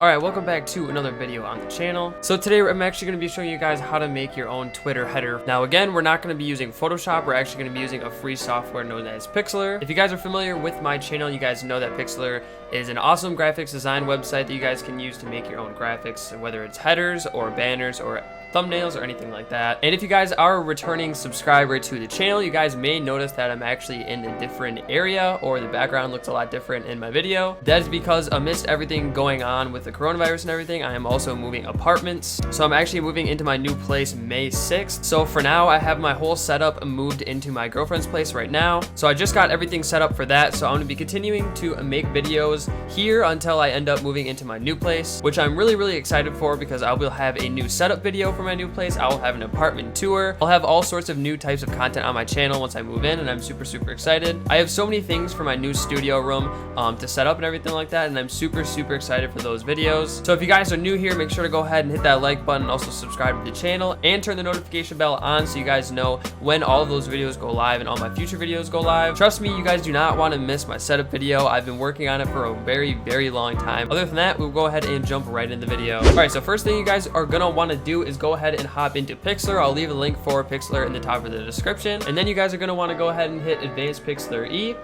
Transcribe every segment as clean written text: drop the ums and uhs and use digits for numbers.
Alright, welcome back to another video on the channel. So today I'm actually going to be showing you guys how to make your own Twitter header. Now again, we're not going to be using Photoshop, we're actually going to be using a free software known as Pixlr. If you guys are familiar with my channel, you guys know that Pixlr is an awesome graphics design website that you guys can use to make your own graphics, whether it's headers or banners or thumbnails or anything like that. And if you guys are a returning subscriber to the channel, you guys may notice that I'm actually in a different area, or the background looks a lot different in my video. That is because amidst everything going on with the coronavirus and everything, I am also moving apartments. So I'm actually moving into my new place May 6th. So for now, I have my whole setup moved into my girlfriend's place right now. So I just got everything set up for that. So I'm gonna be continuing to make videos here until I end up moving into my new place, which I'm really excited for, because I will have a new setup video for my new place. I will have an apartment tour. I'll have all sorts of new types of content on my channel once I move in, and I'm super excited. I have so many things for my new studio room to set up and everything like that, and I'm super excited for those videos. So if you guys are new here, make sure to go ahead and hit that like button, also subscribe to the channel, and turn the notification bell on so you guys know when all of those videos go live and all my future videos go live. Trust me, you guys do not want to miss my setup video. I've been working on it for a very long time. Other than that, we'll go ahead and jump right into the video. All right, so first thing you guys are gonna want to do is go ahead and hop into Pixlr. I'll leave a link for Pixlr in the top of the description, and then you guys are going to want to go ahead and hit Advanced Pixlr E.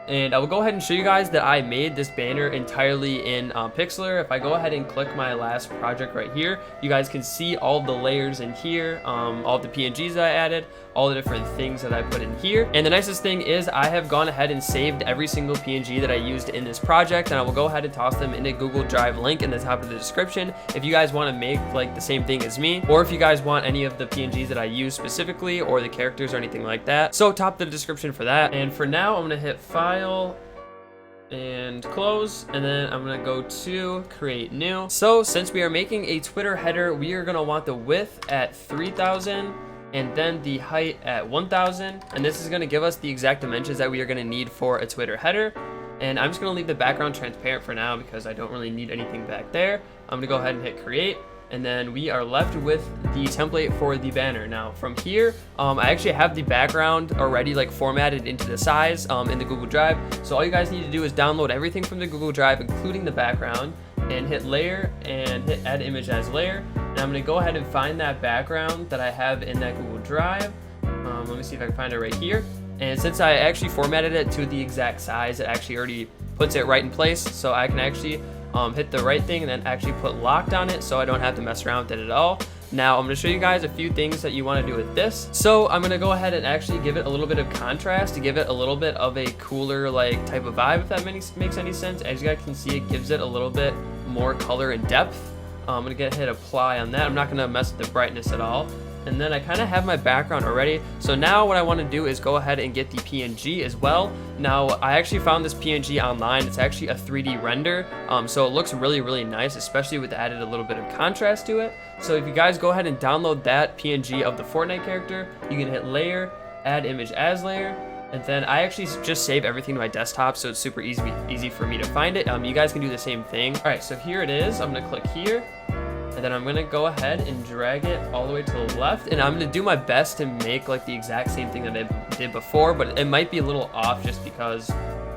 And I will go ahead and show you guys that I made this banner entirely in Pixlr. If I go ahead and click my last project right here, you guys can see all the layers in here, all the PNGs that I added, all the different things that I put in here. And the nicest thing is I have gone ahead and saved every single PNG that I used in this project, and I will go ahead and toss them in a Google Drive link in the top of the description if you guys want to make like the same thing as me, or if you guys want any of the PNGs that I use specifically, or the characters or anything like that. So top of the description for that. And for now, I'm going to hit File and close, and then I'm gonna go to create new. So since we are making a Twitter header, we are gonna want the width at 3000 and then the height at 1000, and this is gonna give us the exact dimensions that we are gonna need for a Twitter header. And I'm just gonna leave the background transparent for now because I don't really need anything back there. I'm gonna go ahead and hit create, and then we are left with the template for the banner. Now from here, I actually have the background already like formatted into the size in the Google Drive. So all you guys need to do is download everything from the Google Drive, including the background, and hit layer and hit add image as layer. And I'm gonna go ahead and find that background that I have in that Google Drive. Let me see if I can find it right here. And since I actually formatted it to the exact size, it actually already puts it right in place. So I can actually hit the right thing and then actually put locked on it, so I don't have to mess around with it at all. Now I'm going to show you guys a few things that you want to do with this. So I'm going to go ahead and actually give it a little bit of contrast to give it a little bit of a cooler like type of vibe, if that makes any sense. As you guys can see, it gives it a little bit more color and depth. I'm going to hit apply on that. I'm not going to mess with the brightness at all. And then I kind of have my background already. So now what I want to do is go ahead and get the PNG as well. Now I actually found this PNG online. It's actually a 3D render. So it looks really nice, especially with added a little bit of contrast to it. So if you guys go ahead and download that PNG of the Fortnite character, you can hit layer, add image as layer. And then I actually just save everything to my desktop, so it's super easy for me to find it. You guys can do the same thing. All right, so here it is. I'm gonna click here. And then I'm gonna go ahead and drag it all the way to the left, and I'm gonna do my best to make like the exact same thing that I did before, but it might be a little off just because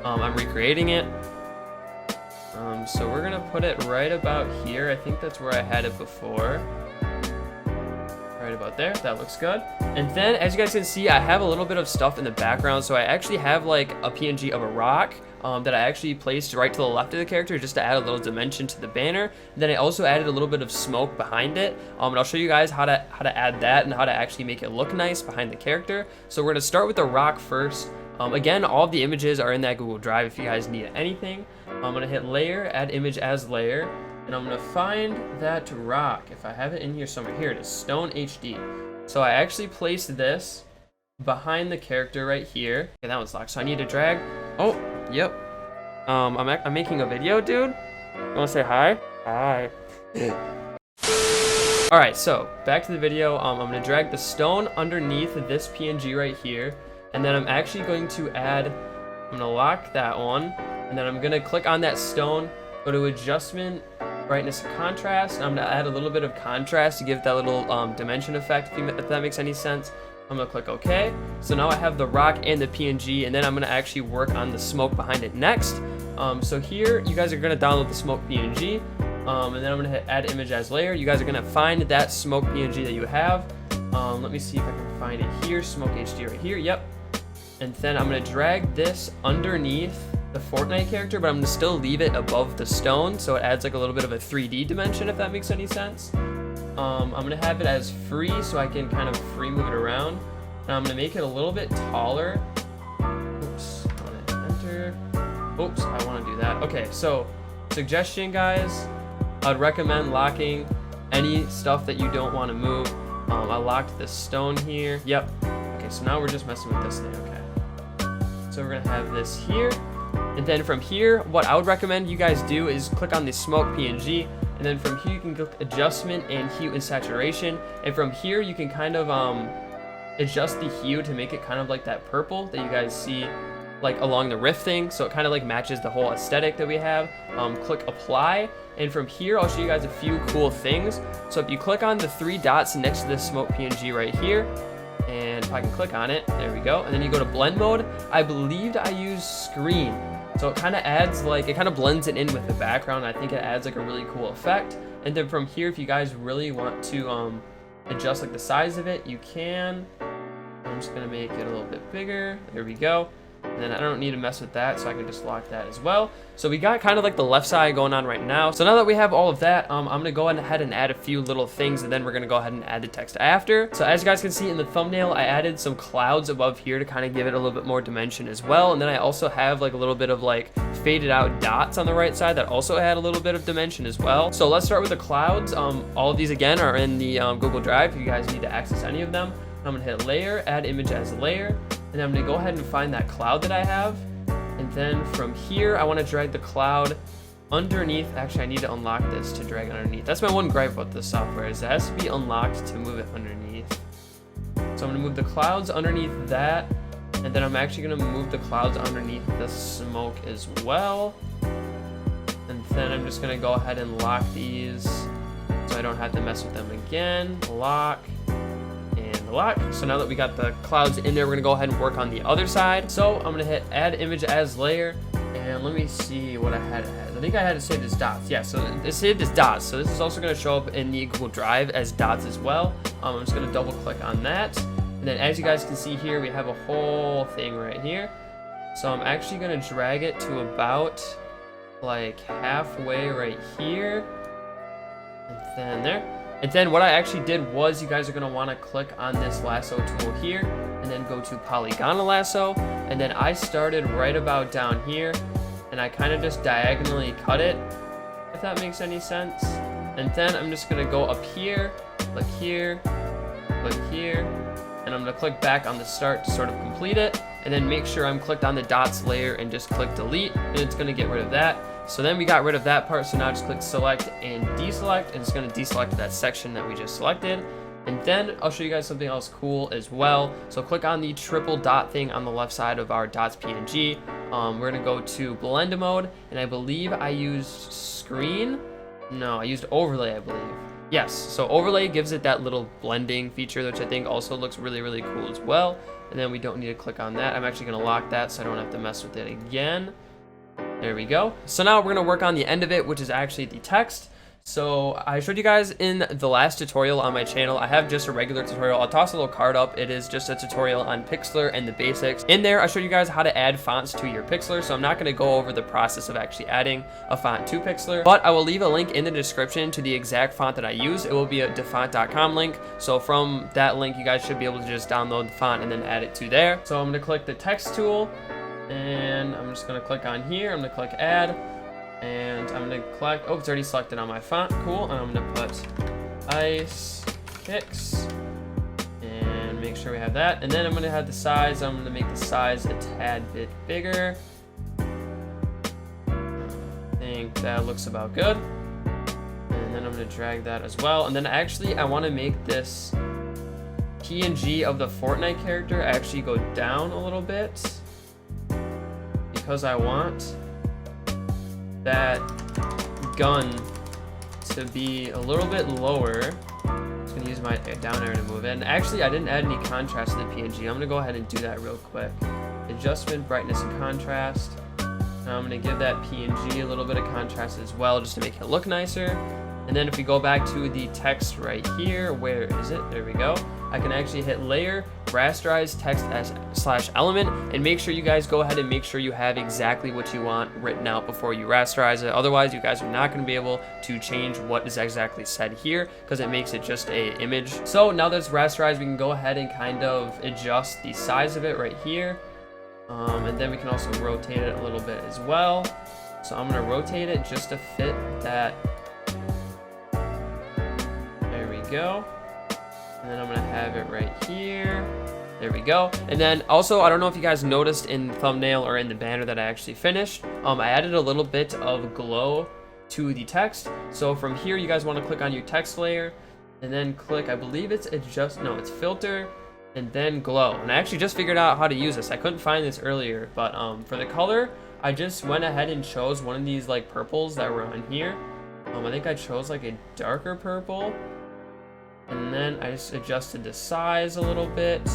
I'm recreating it. So we're gonna put it right about here. I think that's where I had it before. Right about there, that looks good. And then as you guys can see, I have a little bit of stuff in the background. So I actually have like a PNG of a rock that I actually placed right to the left of the character just to add a little dimension to the banner. And then I also added a little bit of smoke behind it, and I'll show you guys how to add that and how to actually make it look nice behind the character. So we're gonna start with the rock first. Again, all of the images are in that Google Drive if you guys need anything. I'm gonna hit layer, add image as layer, and I'm gonna find that rock. If I have it in here somewhere, here it is, Stone HD. So I actually placed this behind the character right here. Okay, that one's locked, so I need to drag. Oh, yep. I'm making a video, dude. You wanna say hi? Hi. All right, so back to the video. I'm gonna drag the stone underneath this PNG right here, and then I'm actually going to add, I'm gonna lock that one, and then I'm gonna click on that stone, go to adjustment, brightness and contrast. I'm gonna add a little bit of contrast to give that little dimension effect, if that makes any sense. I'm gonna click OK. So now I have the rock and the PNG, and then I'm gonna actually work on the smoke behind it next. So here, you guys are gonna download the smoke PNG. And then I'm gonna hit add image as layer. You guys are gonna find that smoke PNG that you have. Let me see if I can find it here. Smoke HD right here. Yep. And then I'm gonna drag this underneath the Fortnite character, but I'm gonna still leave it above the stone, so it adds like a little bit of a 3D dimension, if that makes any sense. I'm gonna have it as free, so I can kind of free move it around. And I'm gonna make it a little bit taller. Oops, I wanna enter. Oops, I wanna do that. Okay, so suggestion, guys, I'd recommend locking any stuff that you don't wanna move. I locked this stone here. Yep. Okay, so now we're just messing with this thing, okay. So we're gonna have this here. And then from here, what I would recommend you guys do is click on the smoke PNG, and then from here you can click adjustment and hue and saturation. And from here you can kind of adjust the hue to make it kind of like that purple that you guys see like along the rift thing, so it kind of like matches the whole aesthetic that we have. Click apply, and from here I'll show you guys a few cool things. So if you click on the 3 dots next to the smoke PNG right here, and if I can click on it, there we go, and then you go to blend mode. I believed I used screen, so it kind of adds like, it kind of blends it in with the background. I think it adds like a really cool effect. And then from here, if you guys really want to adjust like the size of it, you can. I'm just gonna make it a little bit bigger. There we go. And then I don't need to mess with that, so I can just lock that as well. So we got kind of like the left side going on right now. So now that we have all of that, I'm gonna go ahead and add a few little things, and then we're gonna go ahead and add the text after. So as you guys can see in the thumbnail, I added some clouds above here to kind of give it a little bit more dimension as well. And then I also have like a little bit of like faded out dots on the right side that also add a little bit of dimension as well. So let's start with the clouds. All of these again are in the Google Drive if you guys need to access any of them. I'm gonna hit layer, add image as layer, and I'm gonna go ahead and find that cloud that I have. And then from here, I wanna drag the cloud underneath. Actually, I need to unlock this to drag underneath. That's my one gripe about this software, is it has to be unlocked to move it underneath. So I'm gonna move the clouds underneath that, and then I'm actually gonna move the clouds underneath the smoke as well. And then I'm just gonna go ahead and lock these so I don't have to mess with them again. Lock. Lock. So now that we got the clouds in there, we're gonna go ahead and work on the other side. So I'm gonna hit add image as layer, and let me see what I had it as. I think I had it saved as dots. Yeah, so it's saved as dots. So this is also gonna show up in the Google Drive as dots as well. I'm just gonna double click on that. And then as you guys can see here, we have a whole thing right here. So I'm actually gonna drag it to about like halfway right here. And then there. And then what I actually did was, you guys are gonna wanna click on this lasso tool here, and then go to polygonal lasso. And then I started right about down here, and I kind of just diagonally cut it, if that makes any sense. And then I'm just gonna go up here, click here, and I'm gonna click back on the start to sort of complete it. And then make sure I'm clicked on the dots layer and just click delete, and it's gonna get rid of that. So then we got rid of that part, so now just click select and deselect, and it's gonna deselect that section that we just selected. And then I'll show you guys something else cool as well. So click on the triple dot thing on the left side of our dots PNG. We're gonna go to blend mode, and I believe I used screen. No, I used overlay, I believe. Yes, so overlay gives it that little blending feature, which I think also looks really, really cool as well. And then we don't need to click on that. I'm actually gonna lock that so I don't have to mess with it again. There we go. So now we're gonna work on the end of it, which is actually the text. So I showed you guys in the last tutorial on my channel. I have just a regular tutorial. I'll toss a little card up. It is just a tutorial on Pixlr and the basics. In there, I showed you guys how to add fonts to your Pixlr. So I'm not gonna go over the process of actually adding a font to Pixlr, but I will leave a link in the description to the exact font that I use. It will be a defont.com link. So from that link, you guys should be able to just download the font and then add it to there. So I'm gonna click the text tool, and I'm just gonna click on here. I'm gonna click add. And I'm gonna collect, oh, it's already selected on my font, cool. And I'm gonna put ice pix and make sure we have that. And then I'm gonna have the size, I'm gonna make the size a tad bit bigger. I think that looks about good. And then I'm gonna drag that as well. And then actually I wanna make this PNG of the Fortnite character actually go down a little bit, because I want that gun to be a little bit lower. I'm just gonna use my down arrow to move it. And actually, I didn't add any contrast to the PNG. I'm gonna go ahead and do that real quick. Adjustment, brightness, and contrast. Now I'm gonna give that PNG a little bit of contrast as well, just to make it look nicer. And then if we go back to the text right here, where is it? There we go. I can actually hit layer, rasterize text as /element, and make sure you guys go ahead and make sure you have exactly what you want written out before you rasterize it. Otherwise, you guys are not going to be able to change what is exactly said here, because it makes it just a image. So now that it's rasterized, we can go ahead and kind of adjust the size of it right here. And then we can also rotate it a little bit as well. So I'm going to rotate it just to fit that. There we go. And then I'm gonna have it right here. There we go. And then also, I don't know if you guys noticed in the thumbnail or in the banner that I actually finished, I added a little bit of glow to the text. So from here, you guys want to click on your text layer and then click, I believe it's it's filter and then glow. And I actually just figured out how to use this. I couldn't find this earlier, but for the color, I just went ahead and chose one of these like purples that were on here. I think I chose like a darker purple. And then I just adjusted the size a little bit,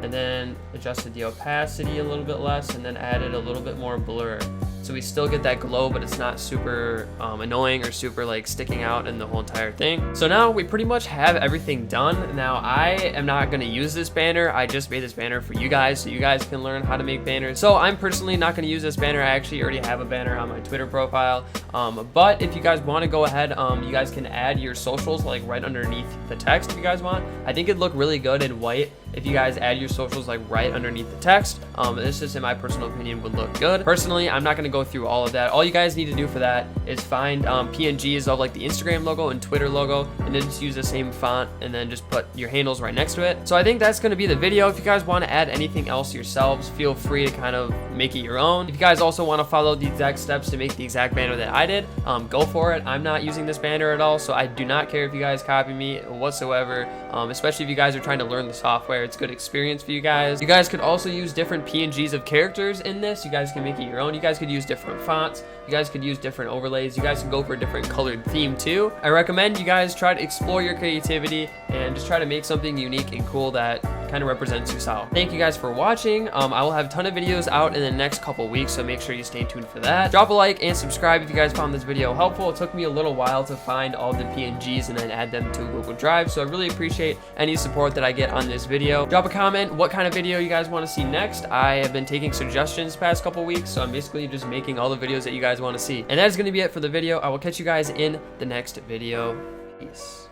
and then adjusted the opacity a little bit less, and then added a little bit more blur. So we still get that glow, but it's not super annoying or super like sticking out in the whole entire thing. So now we pretty much have everything done. Now I am not gonna use this banner. I just made this banner for you guys so you guys can learn how to make banners. So I'm personally not gonna use this banner. I actually already have a banner on my Twitter profile. But if you guys wanna go ahead, you guys can add your socials like right underneath the text if you guys want. I think it'd look really good in white if you guys add your socials like right underneath the text. This just in my personal opinion would look good. Personally, I'm not gonna go through all of that. All you guys need to do for that is find PNGs of like the Instagram logo and Twitter logo, and then just use the same font and then just put your handles right next to it. So I think that's gonna be the video. If you guys wanna add anything else yourselves, feel free to kind of make it your own. If you guys also wanna follow the exact steps to make the exact banner that I did, go for it. I'm not using this banner at all, so I do not care if you guys copy me whatsoever, especially if you guys are trying to learn the software. It's a good experience for you guys. You guys could also use different PNGs of characters in this. You guys can make it your own. You guys could use different fonts. You guys could use different overlays. You guys can go for a different colored theme too. I recommend you guys try to explore your creativity and just try to make something unique and cool that kind of represents your style. Thank you guys for watching. I will have a ton of videos out in the next couple weeks, so make sure you stay tuned for that. Drop a like and subscribe if you guys found this video helpful. It took me a little while to find all the PNGs and then add them to Google Drive, so I really appreciate any support that I get on this video. Drop a comment what kind of video you guys want to see next. I have been taking suggestions the past couple weeks, so I'm basically just making all the videos that you guys want to see. And that is going to be it for the video. I will catch you guys in the next video. Peace.